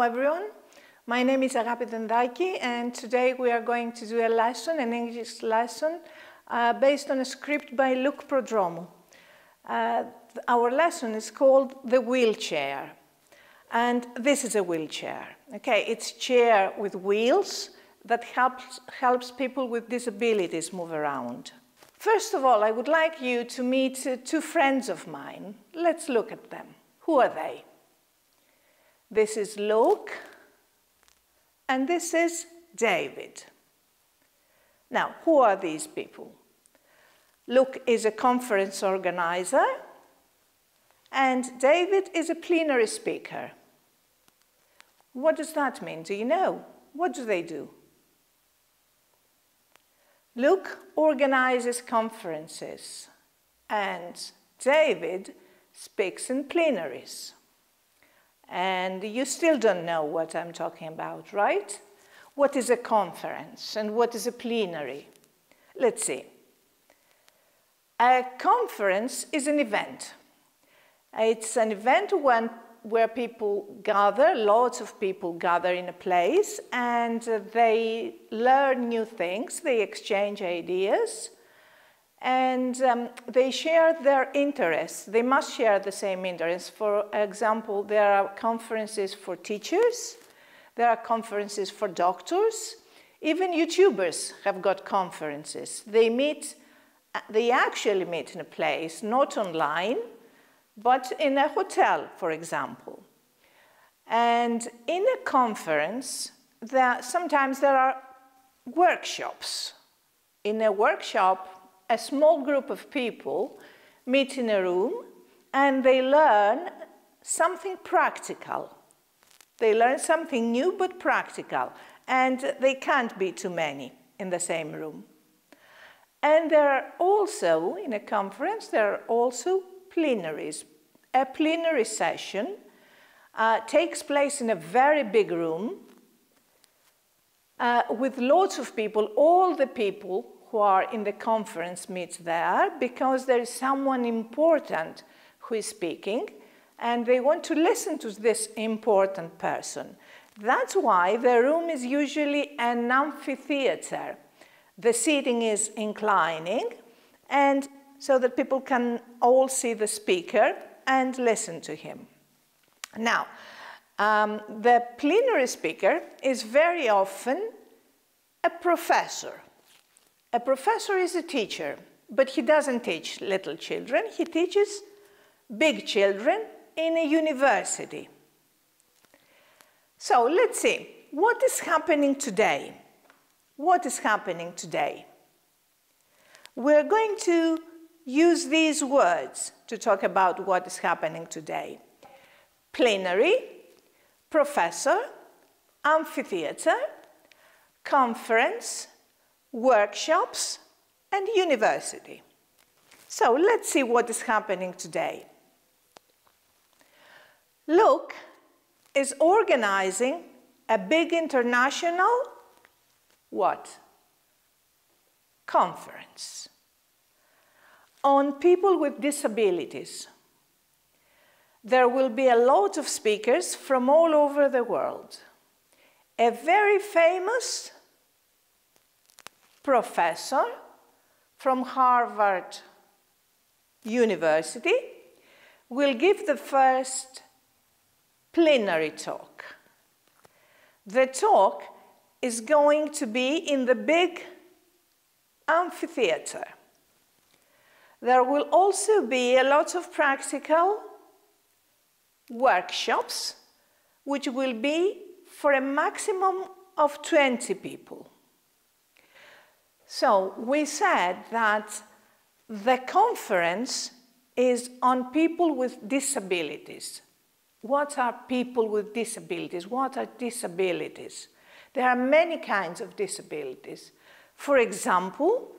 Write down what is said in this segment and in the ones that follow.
everyone. My name is Agapitendaki, and today we are going to do a lesson, an English lesson, based on a script by Luc Prodromou. Our lesson is called The Wheelchair, and this is a wheelchair. Okay, it's a chair with wheels that helps people with disabilities move around. First of all, I would like you to meet two friends of mine. Let's look at them. Who are they? This is Luke, and this is David. Now, who are these people? Luke is a conference organizer, and David is a plenary speaker. What does that mean? Do you know? What do they do? Luke organizes conferences, and David speaks in plenaries. And you still don't know what I'm talking about, right? What is a conference and what is a plenary? Let's see. A conference is an event. It's an event where people gather, lots of people gather in a place, and they learn new things, they exchange ideas, and they share their interests. They must share the same interests. For example, there are conferences for teachers, there are conferences for doctors, even YouTubers have got conferences. They actually meet in a place, not online, but in a hotel, for example. And in a conference, sometimes there are workshops. In a workshop, a small group of people meet in a room and they learn something practical. They learn something new but practical, and they can't be too many in the same room. And there are also, in a conference, there are also plenaries. A plenary session takes place in a very big room with lots of people. All the people who are in the conference meet there because there is someone important who is speaking, and they want to listen to this important person. That's why the room is usually an amphitheater. The seating is inclining, and so that people can all see the speaker and listen to him. Now, the plenary speaker is very often a professor. A professor is a teacher, but he doesn't teach little children. He teaches big children in a university. So let's see, what is happening today? What is happening today? We're going to use these words to talk about what is happening today. Plenary, professor, amphitheater, conference, workshops, and university. So let's see what is happening today. Luke is organizing a big international what? Conference on people with disabilities. There will be a lot of speakers from all over the world. A very famous professor from Harvard University will give the first plenary talk. The talk is going to be in the big amphitheater. There will also be a lot of practical workshops, which will be for a maximum of 20 people. So we said that the conference is on people with disabilities. What are people with disabilities? What are disabilities? There are many kinds of disabilities. For example,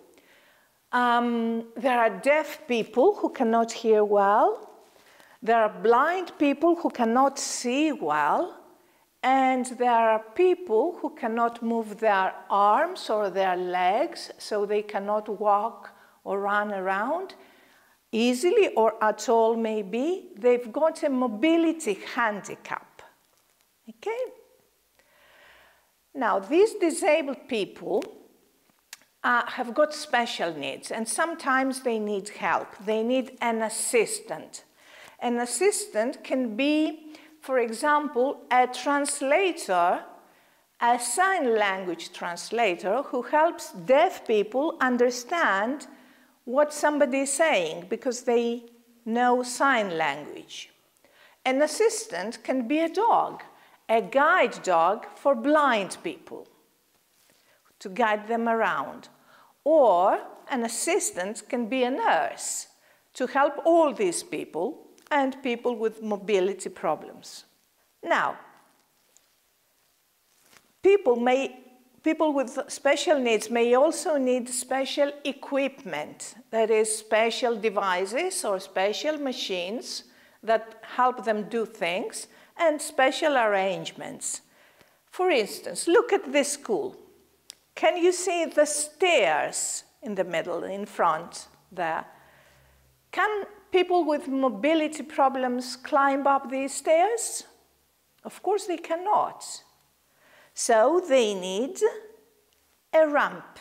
there are deaf people who cannot hear well. There are blind people who cannot see well. And there are people who cannot move their arms or their legs, so they cannot walk or run around easily or at all maybe. They've got a mobility handicap. Okay? Now, these disabled people have got special needs, and sometimes they need help. They need an assistant. An assistant can be, for example, a translator, a sign language translator who helps deaf people understand what somebody is saying because they know sign language. An assistant can be a dog, a guide dog for blind people to guide them around. Or an assistant can be a nurse to help all these people and people with mobility problems. Now, people with special needs may also need special equipment, that is, special devices or special machines that help them do things, and special arrangements. For instance, look at this school. Can you see the stairs in the middle, in front there? Can people with mobility problems climb up these stairs? Of course they cannot. So they need a ramp.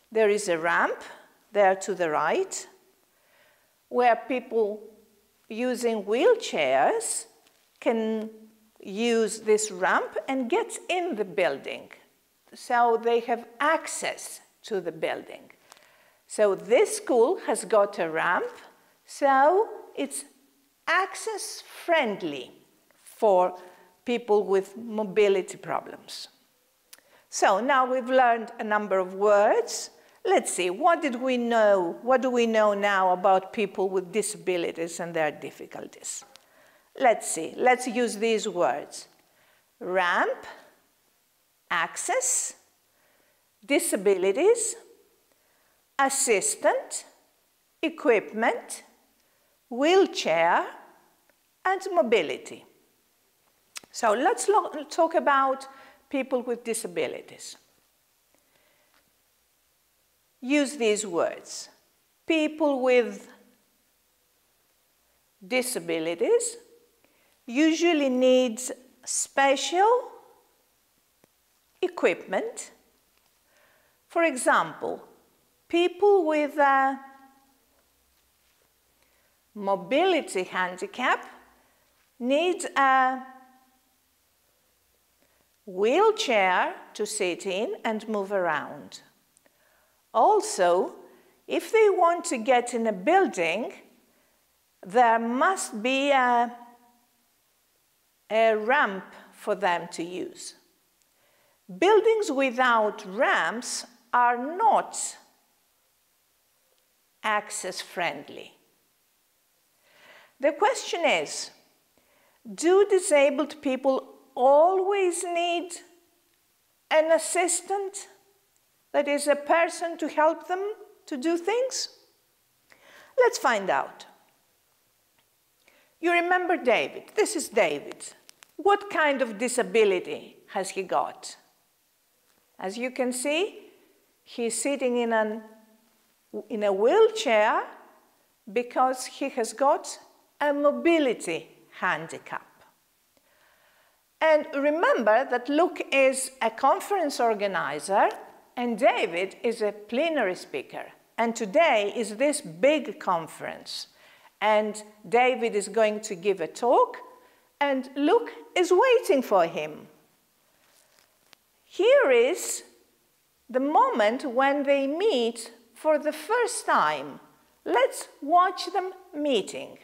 There is a ramp there to the right where people using wheelchairs can use this ramp and get in the building. So they have access to the building. So this school has got a ramp, so it's access-friendly for people with mobility problems. So now we've learned a number of words. Let's see, what do we know now about people with disabilities and their difficulties? Let's see, let's use these words. Ramp, access, disabilities, assistant, equipment, wheelchair, and mobility. So let's talk about people with disabilities. Use these words. People with disabilities usually need special equipment. For example, people with a mobility handicap need a wheelchair to sit in and move around. Also, if they want to get in a building, there must be a ramp for them to use. Buildings without ramps are not access-friendly. The question is, do disabled people always need an assistant, that is, a person to help them to do things? Let's find out. You remember David. This is David. What kind of disability has he got? As you can see, he's sitting in a wheelchair because he has got a mobility handicap. And remember that Luke is a conference organizer and David is a plenary speaker. And today is this big conference. And David is going to give a talk and Luke is waiting for him. Here is the moment when they meet for the first time. Let's watch them meeting.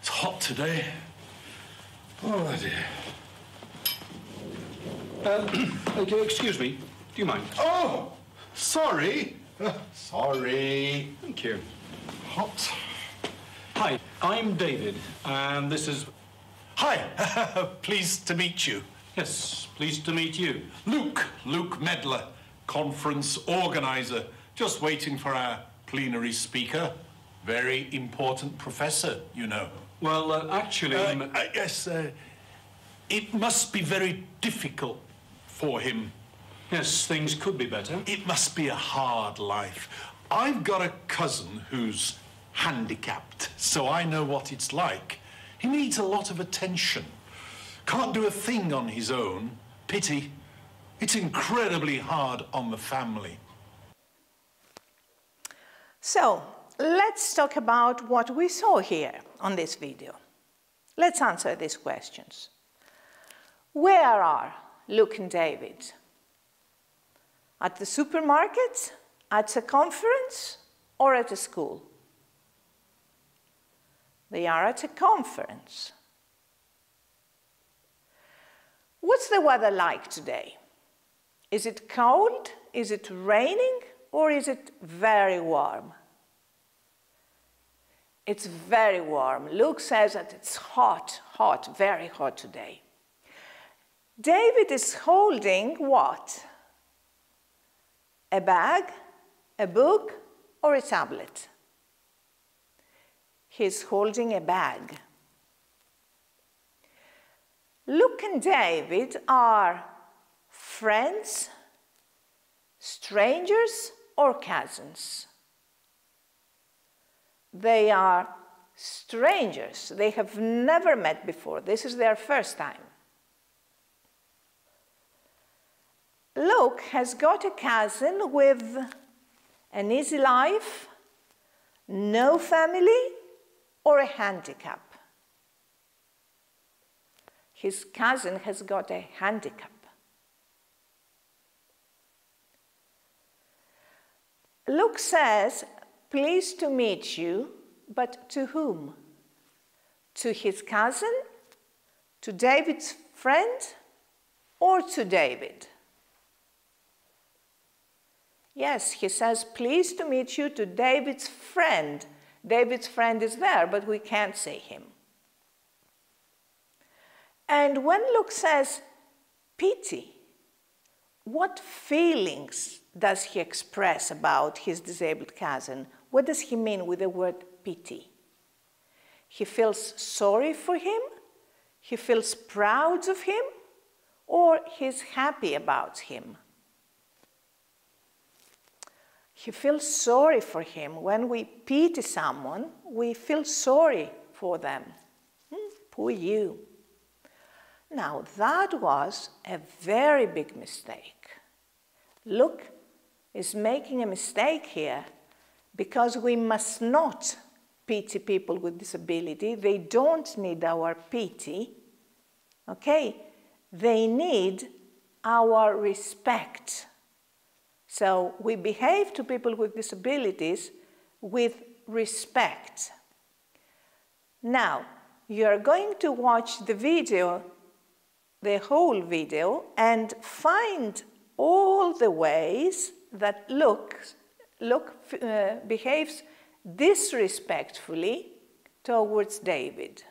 It's hot today. Oh dear. Excuse me, do you mind? Oh, sorry. Sorry. Thank you. Hot. Hi, I'm David, and this is... Hi, pleased to meet you. Yes, pleased to meet you. Luke Medler, conference organizer. Just waiting for our plenary speaker. Very important professor, you know. Well, actually... yes, it must be very difficult for him. Yes, things could be better. It must be a hard life. I've got a cousin who's handicapped, so I know what it's like. He needs a lot of attention. Can't do a thing on his own. Pity. It's incredibly hard on the family. So, let's talk about what we saw here on this video. Let's answer these questions. Where are Luke and David? At the supermarket, at a conference, or at a school? They are at a conference. What's the weather like today? Is it cold? Is it raining? Or is it very warm? It's very warm. Luke says that it's hot, hot, very hot today. David is holding what? A bag, a book, or a tablet? He's holding a bag. Luke and David are friends, strangers, or cousins? They are strangers. They have never met before. This is their first time. Luke has got a cousin with an easy life, no family, or a handicap. His cousin has got a handicap. Luke says, pleased to meet you, but to whom? To his cousin, to David's friend, or to David? Yes, he says, pleased to meet you to David's friend. David's friend is there, but we can't see him. And when Luke says pity, what feelings does he express about his disabled cousin? What does he mean with the word pity? He feels sorry for him, he feels proud of him, or he's happy about him? He feels sorry for him. When we pity someone, we feel sorry for them. Poor you. Now, that was a very big mistake. Luke is making a mistake here because we must not pity people with disability. They don't need our pity, okay? They need our respect. So we behave to people with disabilities with respect. Now, you're going to watch the video, the whole video, and find all the ways that Luke behaves disrespectfully towards David.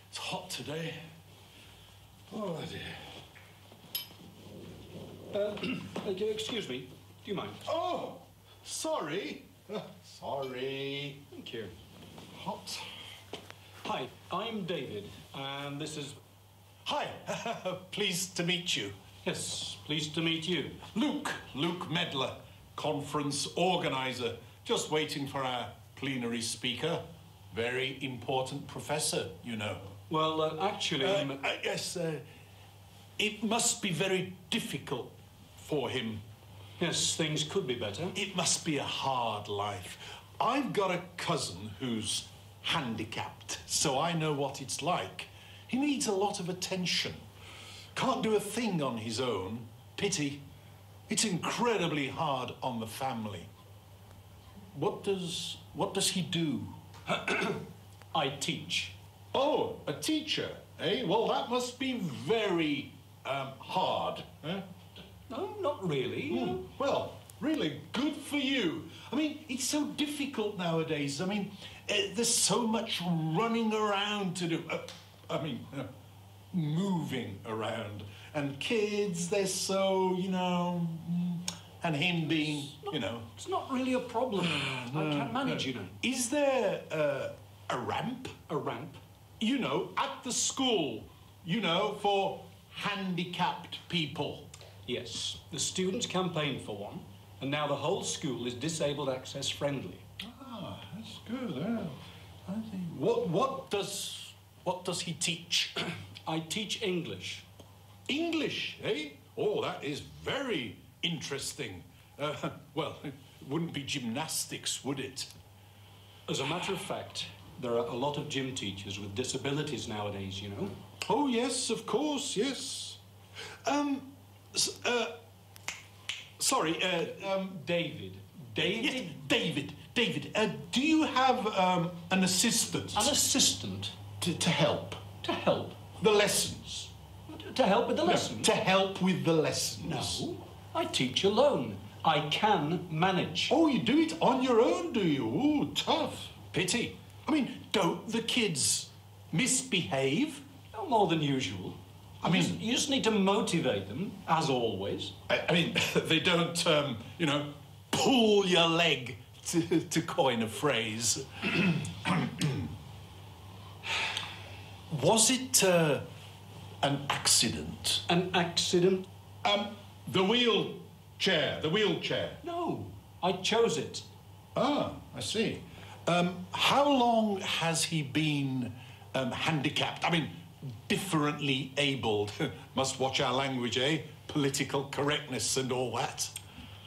It's hot today. Oh dear. Excuse me, do you mind? Oh, sorry. Sorry. Thank you. Hot. Hi, I'm David, and this is... Hi, pleased to meet you. Yes, pleased to meet you. Luke Medler, conference organizer, just waiting for our plenary speaker. Very important professor, you know. Well, actually... yes, it must be very difficult for him. Yes, things could be better. It must be a hard life. I've got a cousin who's handicapped, so I know what it's like. He needs a lot of attention. Can't do a thing on his own. Pity. It's incredibly hard on the family. What does he do? I teach. Oh, a teacher, eh? Well, that must be very hard, eh? No, not really. Well, really good for you. I mean, it's so difficult nowadays. I mean, there's so much running around to do. Moving around. And kids, they're so, you know, and him being, you know. It's not really a problem. I can't manage, you know. Is there a ramp? A ramp? You know, at the school you know, for handicapped people. Yes, the students campaigned for one, and now the whole school is disabled access friendly. Ah, that's good. I think. What does he teach? I teach English. English, eh? Oh, that is very interesting. Well, it wouldn't be gymnastics, would it? As a matter of fact, there are a lot of gym teachers with disabilities nowadays, you know. Oh, yes, of course, yes. Sorry, David. Yes, David, do you have an assistant? An assistant? To help? To help? The lessons? To help with the lessons? To help with the lessons. No, I teach alone. I can manage. Oh, you do it on your own, do you? Oh, tough. Pity. I mean, don't the kids misbehave? No more than usual. I mean, you just need to motivate them, as always. I mean, they don't, you know, pull your leg, to coin a phrase. Was it an accident? An accident? The wheelchair. No, I chose it. Ah, I see. How long has he been handicapped? I mean, differently abled. Must watch our language, eh? Political correctness and all that.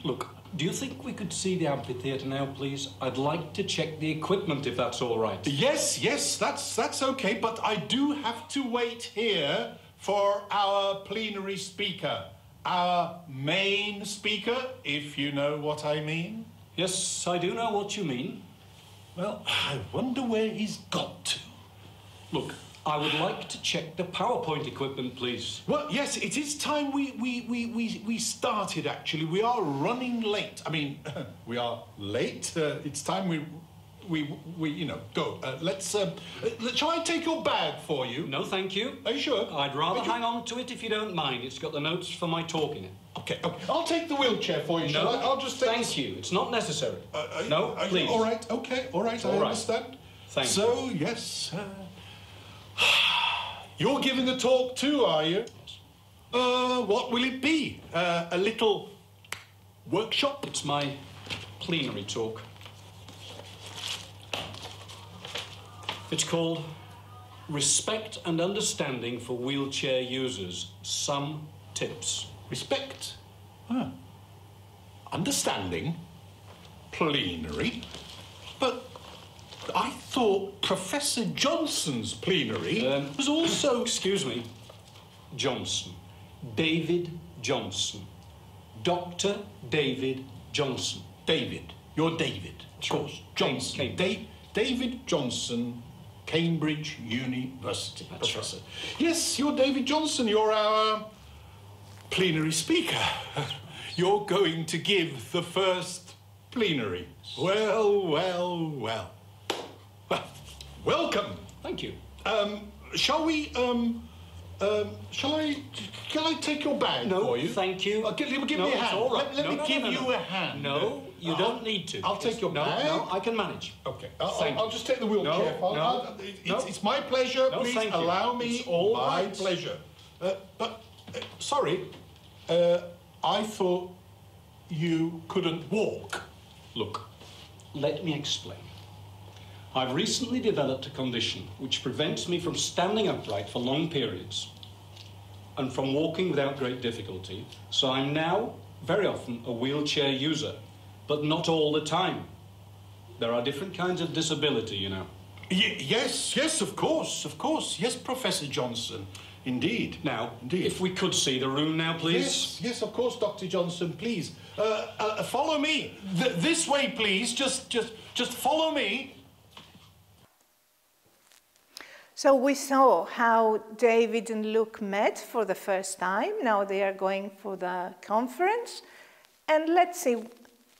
Look, do you think we could see the amphitheatre now, please? I'd like to check the equipment, if that's all right. Yes, that's okay, but I do have to wait here for our plenary speaker. Our main speaker, if you know what I mean. Yes, I do know what you mean. Well, I wonder where he's got to. Look, I would like to check the PowerPoint equipment, please. Well, yes, it is time we started, actually. We are running late. I mean, we are late. It's time we you know, go. Shall I take your bag for you? No, thank you. Are you sure? I'd rather hang on to it if you don't mind. It's got the notes for my talk in it. Okay. I'll take the wheelchair for you, shall I? I'll just take thank you. It's not necessary. No, please. All right, okay, all right, I understand. Thank you. So, yes, you're giving a talk too, are you? Yes. What will it be? A little workshop? It's my plenary talk. It's called Respect and Understanding for Wheelchair Users. Some tips. Respect? Understanding? Plenary? But I thought Professor Johnson's plenary was also... Excuse me. Johnson. David Johnson. Dr. David Johnson. David. You're David. Of course. Johnson. David Johnson, Cambridge University professor. Right. Yes, you're David Johnson. You're our plenary speaker. You're going to give the first plenary. Well. Well, welcome. Thank you. Shall we, shall I take your bag for you? No, thank you. Give me a hand. All right. Let me give you a hand. No, you don't need to. I'll take your bag. No, I can manage. Okay. I'll just take the wheelchair. It's my pleasure. No, please thank you. allow me. It's all my right. pleasure. But, sorry, I thought you couldn't walk. Look, let me explain. I've recently developed a condition which prevents me from standing upright for long periods and from walking without great difficulty. So I'm now very often a wheelchair user, but not all the time. There are different kinds of disability, you know. Yes, of course. Yes, Professor Johnson. Indeed. Now, indeed. If we could see the room now, please. Yes, of course, Dr. Johnson, please. Follow me. This way, please. Just follow me. So we saw how David and Luke met for the first time. Now they are going for the conference. And let's see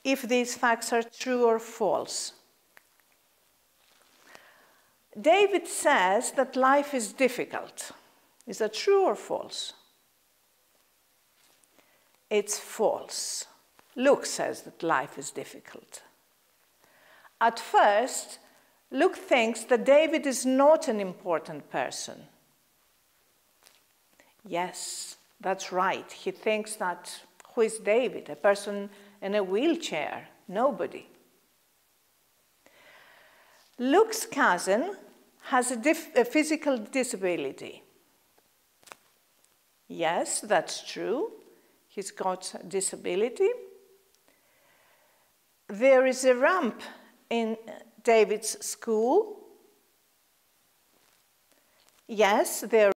if these facts are true or false. David says that life is difficult. Is that true or false? It's false. Luke says that life is difficult. At first, Luke thinks that David is not an important person. Yes, that's right. He thinks that, who is David? A person in a wheelchair? Nobody. Luke's cousin has a physical disability. Yes, that's true. He's got a disability. There is a ramp in David's school. Yes, there